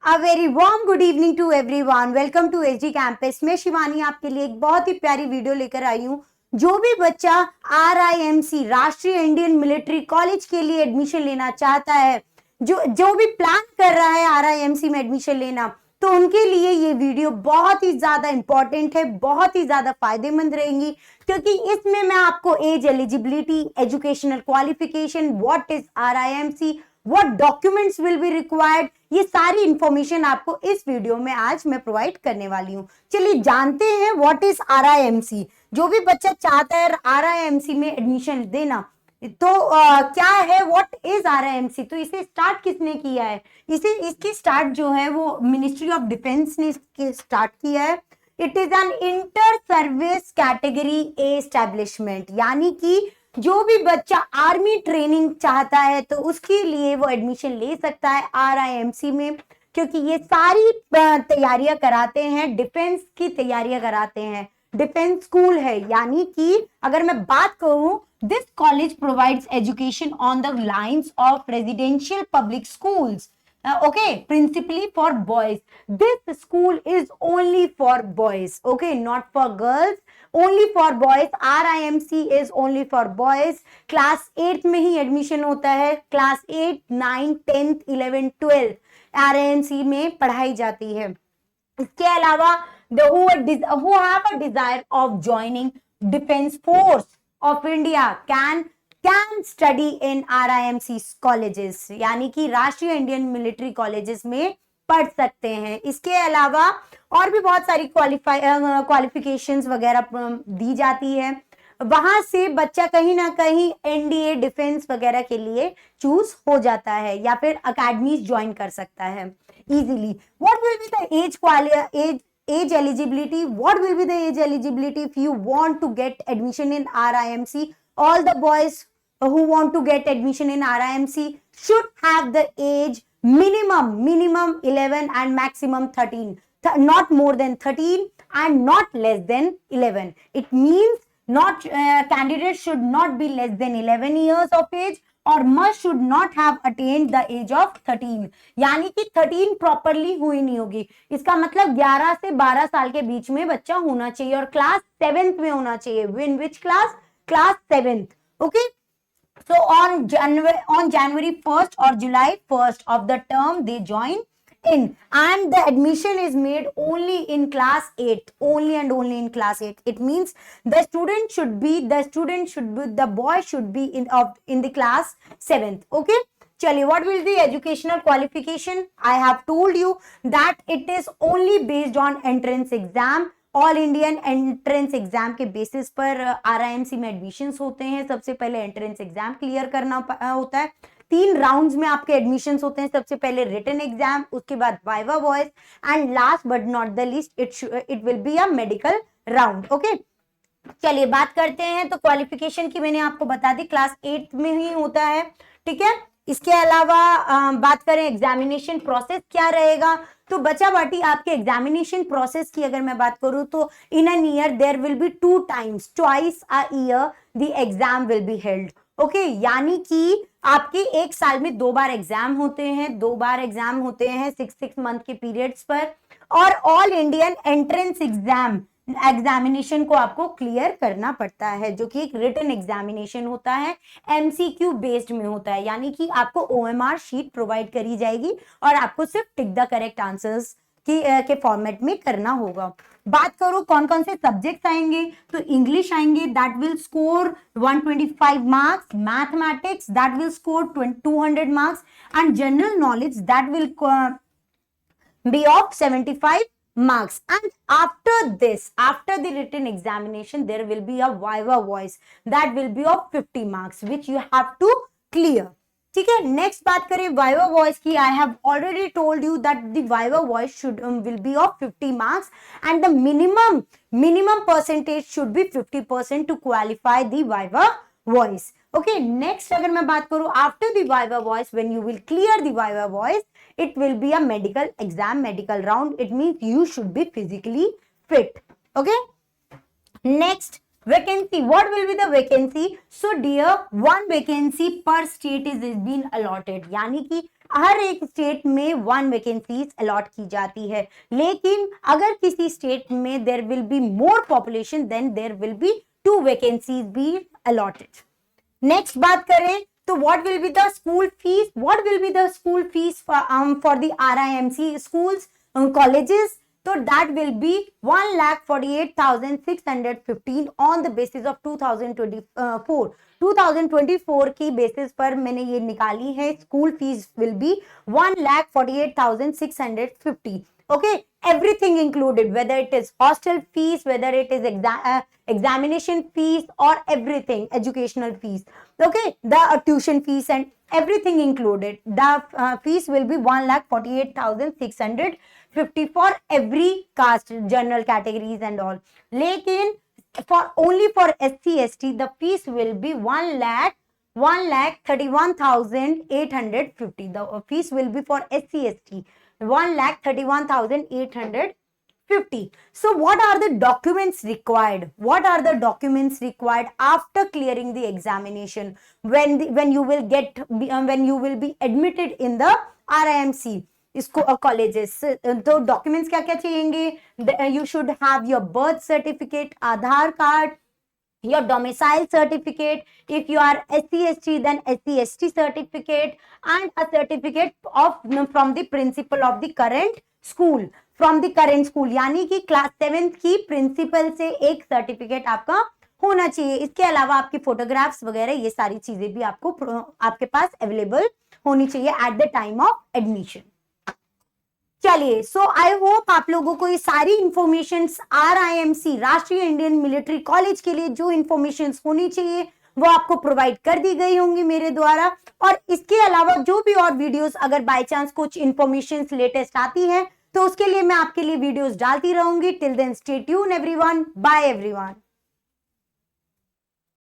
A very warm good evening to everyone. Welcome to SD campus. मैं शिवानी आपके लिए एक बहुत ही प्यारी वीडियो लेकर आई हूँ। जो भी बच्चा RIMC राष्ट्रीय इंडियन मिलिट्री कॉलेज के लिए एडमिशन लेना चाहता है, जो भी प्लान कर रहा है RIMC में एडमिशन लेना, तो उनके लिए ये वीडियो बहुत ही ज्यादा इंपॉर्टेंट है, बहुत ही ज्यादा फायदेमंद रहेंगी, क्योंकि इसमें मैं आपको as eligibility, educational qualification, what is RIMC, what documents will be required, ये सारी इंफॉर्मेशन आपको इस वीडियो में आज मैं प्रोवाइड करने वाली हूँ। चलिए जानते हैं व्हाट इज RIMC। जो भी बच्चा चाहता है RIMC में एडमिशन देना, तो क्या है व्हाट इज RIMC। तो इसे स्टार्ट किसने किया है? इसकी स्टार्ट जो है वो मिनिस्ट्री ऑफ डिफेंस ने स्टार्ट किया है। It is an inter service category A establishment, यानी कि जो भी बच्चा आर्मी ट्रेनिंग चाहता है तो उसके लिए वो एडमिशन ले सकता है RIMC में, क्योंकि ये सारी तैयारियां कराते हैं, डिफेंस की तैयारियां कराते हैं, डिफेंस स्कूल है। यानी कि अगर मैं बात करूं, this college provides education on the lines of residential public schools, okay, principally for boys. This school is only for boys, okay, not for girls, only for boys. RIMC is only for boys. Class 8 में ही admission होता है। Class 8, 9, 10, 11, 12 RIMC में पढ़ाई जाती है। इसके अलावा who have a desire of joining defense force of India can study in RIMC colleges, यानी कि राष्ट्रीय इंडियन मिलिट्री कॉलेजेस में पढ़ सकते हैं। इसके अलावा और भी बहुत सारी क्वालिफिकेशंस वगैरह दी जाती है। वहां से बच्चा कहीं ना कहीं NDA डिफेंस वगैरह के लिए चूज हो जाता है, या फिर अकेडमीज ज्वाइन कर सकता है easily. What will be the age eligibility? What will be the age eligibility if you want to get admission in RIMC? All the boys who want to get admission in RIMC should have the age minimum 11 and maximum 13, not more than 13 and not less than 11. It means not candidates should not be less than 11 years of age और must should not have attained the age of 13, यानी कि 13 properly हुई नहीं होगी। इसका मतलब 11 से 12 साल के बीच में बच्चा होना चाहिए और क्लास 7th में होना चाहिए। In which class? Class 7th, okay? So on January 1st or July 1st of the term they join in, and the admission is made only in class 8, only and only in class 8. It means the boy should be in the class 7th, okay? Chaliye, what will the educational qualification? I have told you that it is only based on entrance exam। All Indian entrance exam के basis पर RIMC में admissions होते हैं। सबसे पहले entrance exam clear करना होता है। 3 राउंड्स में आपके एडमिशंस होते हैं। सबसे पहले रिटन एग्जाम, उसके बाद viva voice, and last but not the least it will be a medical round, okay? चलिए बात करते हैं। तो क्वालिफिकेशन की मैंने आपको बता दी, क्लास 8 में ही होता है, ठीक है? इसके अलावा बात करें एग्जामिनेशन प्रोसेस क्या रहेगा, तो बच्चा बाटी आपके एग्जामिनेशन प्रोसेस की अगर मैं बात करूं तो in an year there will be 2 times, twice a year the exam will be held, okay? यानी कि आपके एक साल में 2 बार एग्जाम होते हैं, 2 बार एग्जाम होते हैं 6 मंथ के पीरियड्स पर, और ऑल इंडियन एंट्रेंस एग्जामिनेशन को आपको क्लियर करना पड़ता है, जो कि एक रिटन एग्जामिनेशन होता है, MCQ बेस्ड में होता है, यानी कि आपको OMR शीट प्रोवाइड करी जाएगी और आपको सिर्फ टिक द करेक्ट आंसर्स के फॉर्मेट में करना होगा। बात करो कौन कौन से सब्जेक्ट्स आएंगे, तो इंग्लिश आएंगे, that will score 125 marks, mathematics that will score 200 marks, and general knowledge that will be of 75 marks. And after this, after the written examination, there will be a viva voice that will be of 50 marks which you have to clear, ठीक है? Next बात करें viva voce की। I have already told you that the viva voce should will be of 50 marks and the minimum percentage should be 50% to qualify the viva voce, okay? Next अगर मैं बात करूं, after the viva voce, when you will clear the viva voce, it will be a medical exam, medical round. It means you should be physically fit, okay? Next, vacancy. What will be the vacancy? So dear, 1 vacancy per state is been allotted, यानी कि हर एक state में 1 vacancies allot की जाती है, लेकिन अगर किसी स्टेट में there will be more population then there will be 2 vacancies be allotted. Next बात करें तो what will be the school fees, what will be the school fees for the RIMC schools colleges, so that will be 1,48,615 on the basis of 2024 की basis पर मैंने ये निकाली है। School fees will be 1,48,650। okay, everything included, whether it is hostel fees, whether it is examination fees or everything, educational fees, okay, the tuition fees and everything included. The fees will be 1,48,650 for every caste, general categories and all. लेकिन only for SC ST the fees will be 1,31,850. The fees will be for SC ST 1,31,850. So what are the documents required? What are the documents required after clearing the examination when you will be admitted in the RIMC इसको colleges? तो documents क्या क्या चाहिएंगे? You should have your birth certificate, Aadhaar card, your domicile certificate. If you are SC ST, then SC ST certificate, and a certificate from the principal of the current school. From the current school, यानी कि class 7th की principal से एक certificate आपका होना चाहिए। इसके अलावा आपकी फोटोग्राफ्स वगैरह ये सारी चीजें भी आपके पास अवेलेबल होनी चाहिए at the time of admission. चलिए, सो आई होप आप लोगों को ये सारी इंफॉर्मेशन RIMC राष्ट्रीय इंडियन मिलिट्री कॉलेज के लिए जो इंफॉर्मेशन होनी चाहिए वो आपको प्रोवाइड कर दी गई होंगी मेरे द्वारा। और इसके अलावा जो भी और वीडियोस अगर बाय चांस कुछ इंफॉर्मेशन लेटेस्ट आती है तो उसके लिए मैं आपके लिए वीडियोस डालती रहूंगी। Till then stay tuned everyone, bye everyone.